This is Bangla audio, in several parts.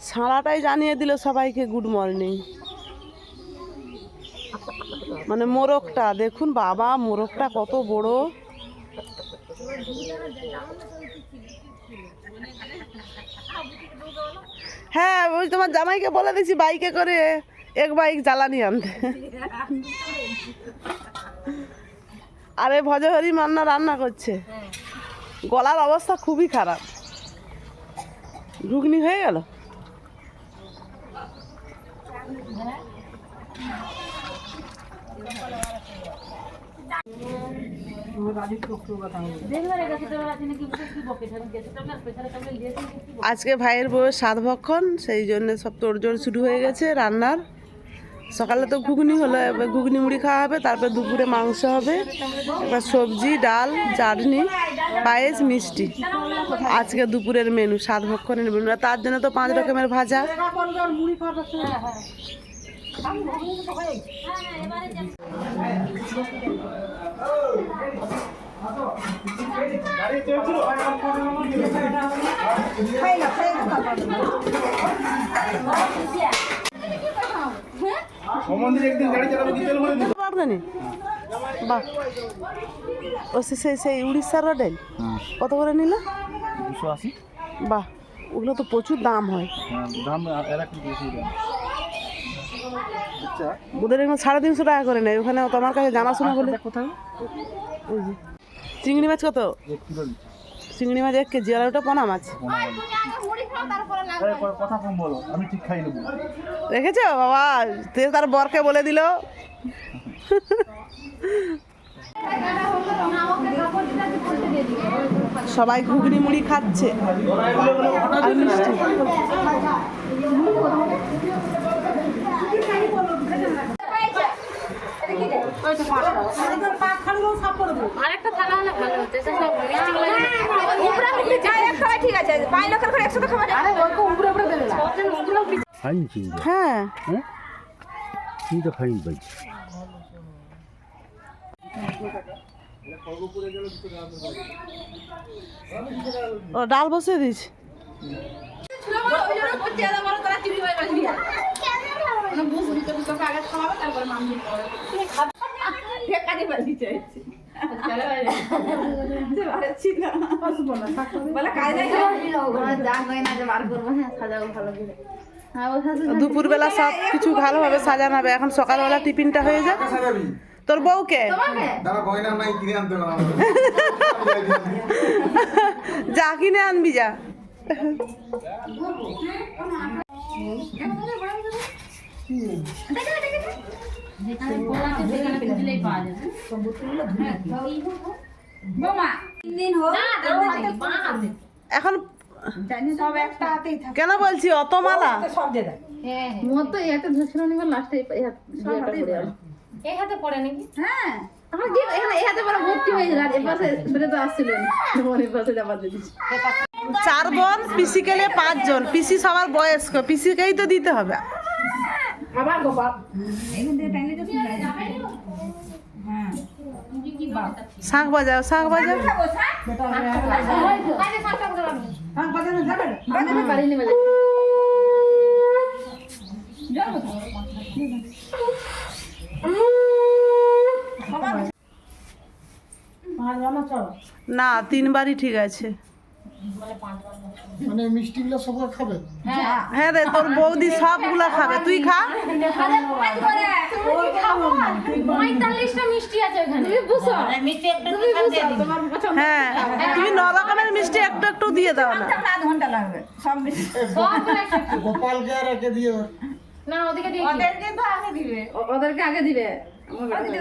ছাড়াটাই জানিয়ে দিল সবাইকে গুড মর্নিং। মানে মোরগটা দেখুন বাবা, মোরগটা কত বড়। হ্যাঁ ওই তোমার জামাইকে বলে দিছি বাইকে করে এক বাইক জ্বালানি আনতে। আরে ভজহরি মান্না রান্না করছে, গলার অবস্থা খুবই খারাপ। ঘুগনি হয়ে গেল। আজকে ভাইয়ের বউয়ের সাত ভক্ষণ, সেই জন্য সব তোড়জোড় শুরু হয়ে গেছে রান্নার। সকালে তো ঘুগনি হলো, এবার ঘুগনি মুড়ি খাওয়া হবে, তারপর দুপুরে মাংস হবে, এবার সবজি ডাল চাটনি পায়েস মিষ্টি। আজকে দুপুরের মেনু, সাত ভক্ষণের মেনু। তার জন্য তো 5 রকমের ভাজা। বাহ, ও সেই উড়িষ্যার ডাল কত করে নিল? 280। বাহ, ওগুলো তো প্রচুর দাম হয়। ওদের এখানে 350 টাকা করে নেয়, ওখানে তোমার কাছে জানাশোনা বলে। কোথায়? ওই যে চিংড়ি মাছ কত? 1 কিলো। চিংড়ি মাছ 1 কেজি, আর ওটা পোনা মাছ। কথা কম বলো, আমি ঠিক খাই নেবো। রেখেছো বাবা, তার বরকে বলে দিল। সবাই ঘুগনি মুড়ি খাচ্ছে আর মিষ্টি। আরেকটা থালা হলে ভালো হতো। ঠিক আছে, 5 লক্ষের করে 100 টাকা খাওয়া যায়। হ্যাঁ ও ডাল বসে দিস। দুপুরবেলা সব কিছু ভালোভাবে সাজানো হবে। এখন সকালবেলা টিফিনটা হয়ে যায়। তোর বউকে যা কিনে আনবি যা। এখন কেন বলছি অত মালা? এই হাতে পড়ে নাকি? হ্যাঁ, চার বোন, পিসি গেলে 5 জন। পিসি সবার বয়স্ক, পিসিকেই তো দিতে হবে। শাঁখ বাজাও, শাঁখ বাজাও। না 3 বারই ঠিক আছে। মানে মিষ্টিগুলো সবাই খাবে? হ্যাঁ রে, তোর বৌদি সবগুলা খাবে, তুই খা। 45টা মিষ্টি আছে ওখানে। হ্যাঁ, তুমি 9 রকমের মিষ্টি একটু একটু দিয়ে দাও না। আধ ঘন্টা লাগবে সব গোপালকে আর একে দিয়ে না, ওদিকে দিয়ে ওদেরকে তো আগে দিবে। ওদেরকে আগে দিবে।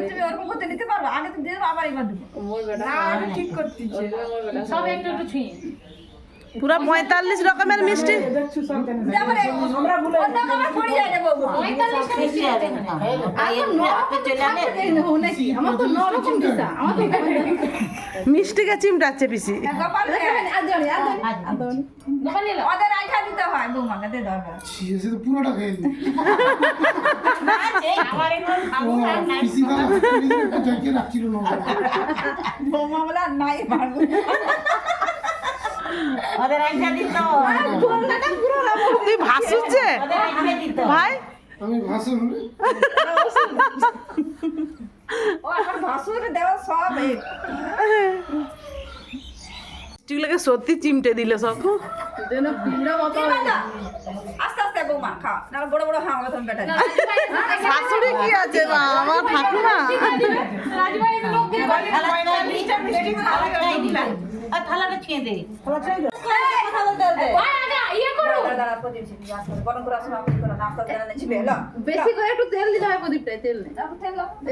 তুমি ওরকম করতে নিতে পারবো? আগে তো দিয়ে দেবো, আবার এবার দেবো। না, আমি ঠিক করছি। সব একটু একটু ছুঁয়ে। পুরো 45 রকমের মিষ্টি। মিষ্টিকে চিমটাচ্ছে পিসি। পুরোটা খেয়ে রাখছিল নাই তুই ভাসু ভাই আমি ভাষণ ও এখন ভাসুর দেওয়া সব মিষ্টিগুলোকে সত্যি চিমটে দিল সব যেন পিঁড়া মতো আস্তে আস্তে বৌমা খা না বড় বড় হাওয়া তুমি বেটা শাশুড়ি কি আছে মা আমার ঠাকুমা রাজুভাই এগুলো দিয়ে থালাটা ছুঁয়ে দে। কথা বলতে হবে আগে ইয়ে করো দাঁড়া প্রদীপ জি গরম করে আসুন আপনি করে নাস্তা দেনা ছিল এলো বেশি করে একটু তেল দিতে হয় প্রদীপটায় তেল নেই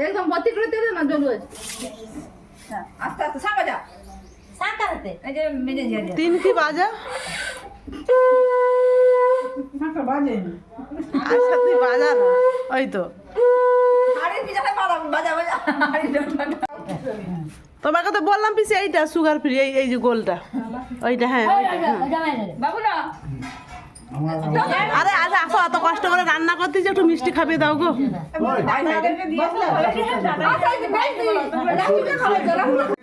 একদম ভর্তি করে তেল না জল আছে হ্যাঁ আস্তে আস্তে সাঙ্গা যা সাঁকারাতে। এই যে মেজে দিয়ে দে তিন কি বাজা আচ্ছা তুই বাজা না ওই তো হাড়ির পিছনে বাজা বাজা হাড়ির তোমাকে তো বললাম পিসি এইটা সুগার ফ্রি এই যে গোলটা ওইটা হ্যাঁ ওইটা, হ্যাঁ। বাবু না আরে আজ আসো এত কষ্ট করে রান্না করতে যে একটু মিষ্টি খাবিয়ে দাও গো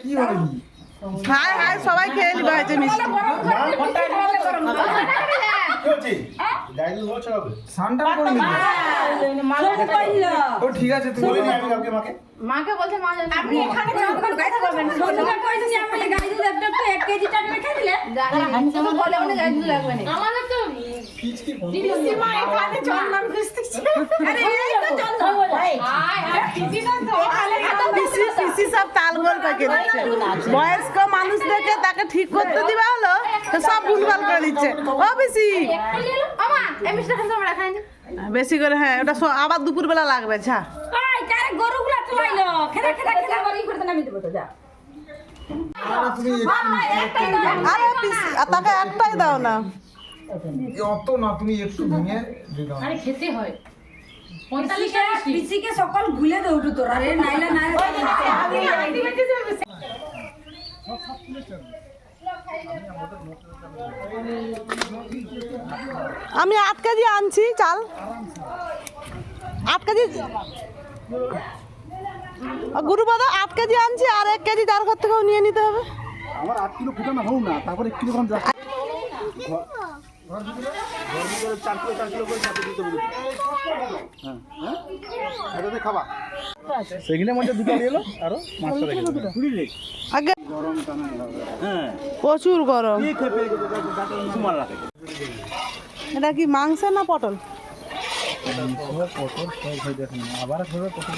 কি হয় হাই হাই সবাই খেয়ে নিবা হয়েছে মিষ্টি সানটা করে নিবি ও ঠিক আছে তুমি মাকে বলছে মা জানে আপনি এখানে চাউমিন গাইতে করবেন সোনা কইছি আমি গাইতে ল্যাপটপ তো 1 কেজি চাটনি রেখে দিলে তুমি বলে অনেক গাইড লাগবে না আমাদের তো সীমা এখানে চন্দন খুঁজতেছে আরে এই তো চন্দন আয় আয় দিদি না তো পিসি পিসি সব তালগোল পাকে দিচ্ছে বয়স্ক মানুষদেরকে তাকে ঠিক করতে দিবা হলো তো সব ভুলভাল করে দিচ্ছে ও পিসি আমা এই মিষ্টি খান তোমরা খাই না বেশি করে হ্যাঁ ওটা আবার দুপুরবেলা লাগবে ছা আই কারে গরুগুলা চলাইলো খেলা খেলা খেলা করি করতে নামি দেব তো যা তুমি আরে পিসি তাকে একটাই দাও না অত না তুমি একটু ভেঙে দিয়ে দাও আরে খেতে হয় 45 টা মিষ্টি পিসিকে সকাল ভুলে দে উঠু তোরা রে নাইলে নাই আমি 8 কেজি আনছি চাল 8 কেজি গুরুপদ 8 কেজি আনছি আর 1 কেজি যার ঘর থেকেও নিয়ে নিতে হবে আমার 8 কিলো ফুটানো হোক না তারপর 1 কিলো কম যা খাবা সেগুলোর মধ্যে দুটো দিয়ে এলো আরো মাছটা রেখে আগে গরমটা না হ্যাঁ প্রচুর গরম কি খেপে সুমার রাখে এটা কি মাংস না পটল পটল সব হয়ে দেখেন আবার ধরো পটল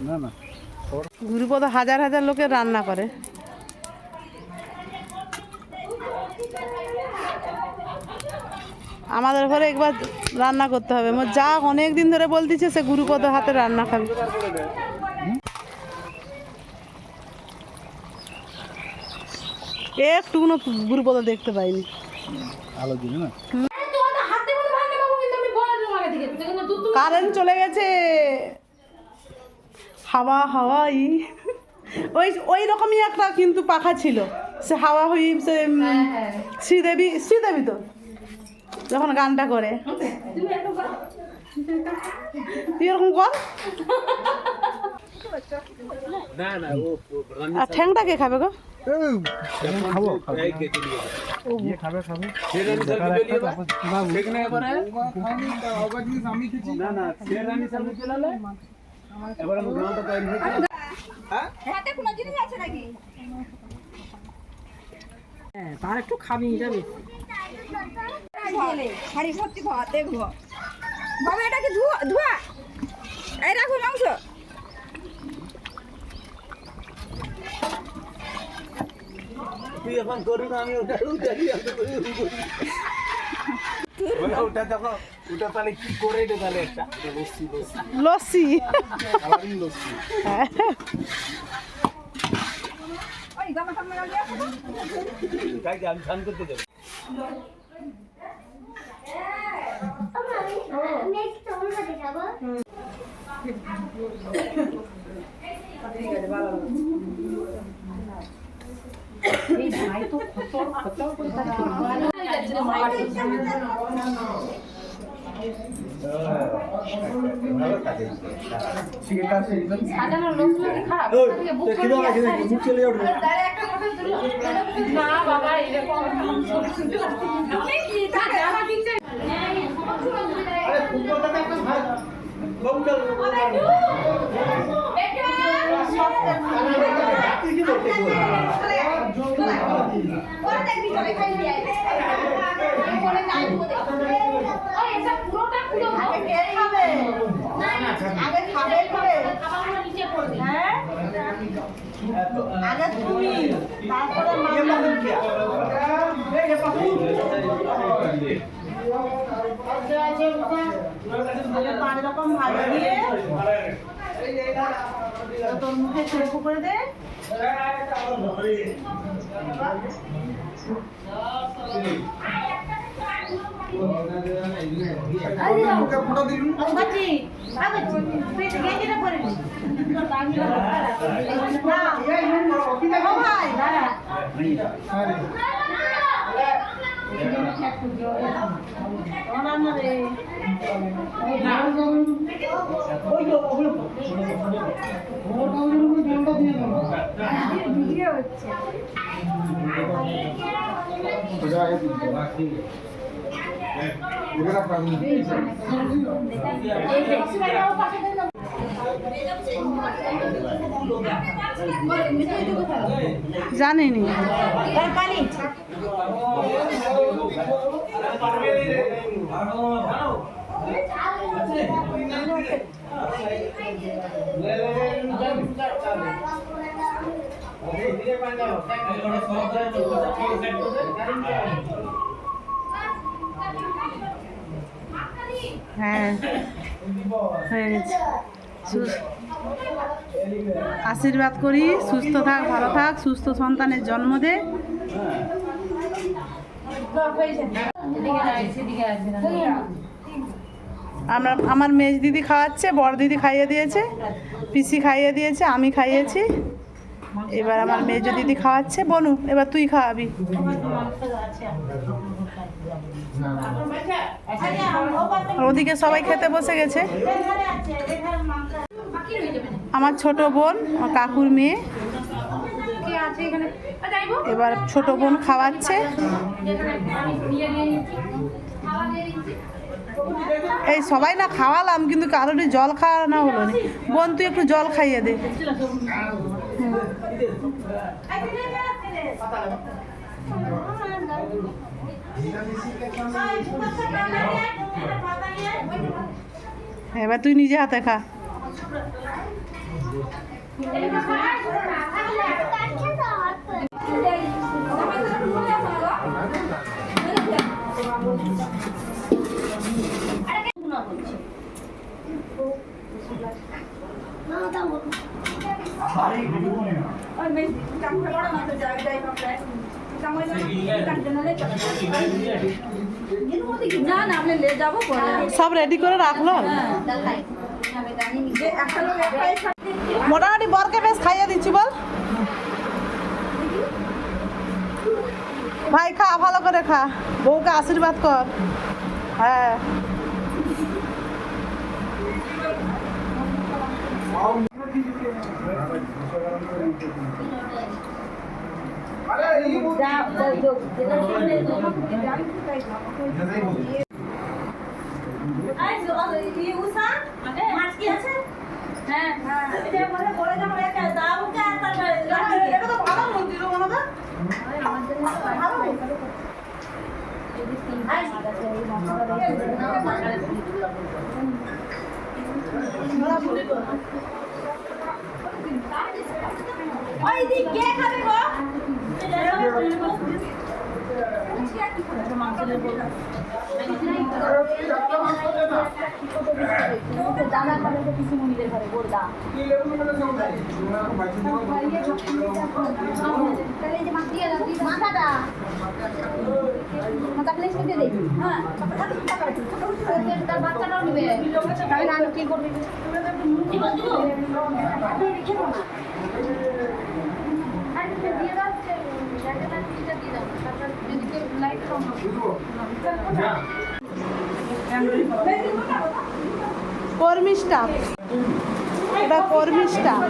না না গুরুপদ হাজার হাজার লোকের রান্না করে আমাদের ঘরে একবার রান্না করতে হবে মোর যা অনেক দিন ধরে বলতেছে সে গুরুপদ হাতে রান্না খাবে একটুকুনো গুরুপদ দেখতে পাইনি আলো দিলে না তোমার হাতে মতো ভাঙে বাবু কিন্তু আমি বলে দিলাম আগে থেকে কিন্তু দুধ কারেন্ট চলে গেছে হাওয়া হাওয়াই ওই ওই রকমই একটা কিন্তু পাখা ছিল সে হাওয়া হই সে শ্রীদেবী শ্রীদেবী তো যখন গানটা করে তুই এরকম কর আর ঠ্যাংটা কে খাবে গো খাবো ইয়ে খাবে খাবে আমি খেছি না না হাতে কোনো জিনিস আছে নাকি তার একটু খাবি যাবে। হাড়ি ভর্তি ভাত দেখবো বাবা এটা কি ধোয়া ধোয়া এই রাখো মাংস তুই এখন করি না আমি ওটা ওটা দেখো ওটা তাহলে কি করে দে তাহলে একটা লস্যি লস্যি লস্যি ওই গামা সামনে লাগিয়ে তাই আমি স্নান করতে যাবো সাজানোর লোক খারাপ বুক করে মুখ চলে যাবে একটা কথা না বাবা এরকম জামা কিনছে আরে ফুটবলটা একটা ভাই গোল পাঁচ রকম ভাজা দিয়ে তোর মুখে শ্যাম্পু করে দে। ফটো দিন জানিনি হ্যাঁ হয়ে গেছে। আশীর্বাদ করি সুস্থ থাক, ভালো থাক, সুস্থ সন্তানের জন্ম দে। আমার মেজ দিদি খাওয়াচ্ছে, বড় দিদি খাইয়ে দিয়েছে, পিসি খাইয়ে দিয়েছে, আমি খাইয়েছি। এবার আমার মেজ দিদি খাওয়াচ্ছে। বনু এবার তুই খাওয়াবি। ওদিকে সবাই খেতে বসে গেছে। আমার ছোট বোন, আমার কাকুর মেয়ে, এবার ছোট বোন খাওয়াচ্ছে। এই সবাই না খাওয়ালাম, কিন্তু কারোরই জল খাওয়ানো হলো না। বোন তুই একটু জল খাইয়ে দে। এবার তুই নিজে হাতে খা। না না আপনি ले যাবো পরে সব রেডি করে রাখলো। মোটামুটি বরকে বেশ খাইয়ে দিচ্ছি। বল ভাই খা, ভালো করে খা, বউকে আশীর্বাদ কর। হ্যাঁ বাচ্চাটাও নিবে তাহলে আমি কি করবি দিয়ে দাও লাইট কম কর্মী স্টাফ, এটা কর্মী স্টাফ।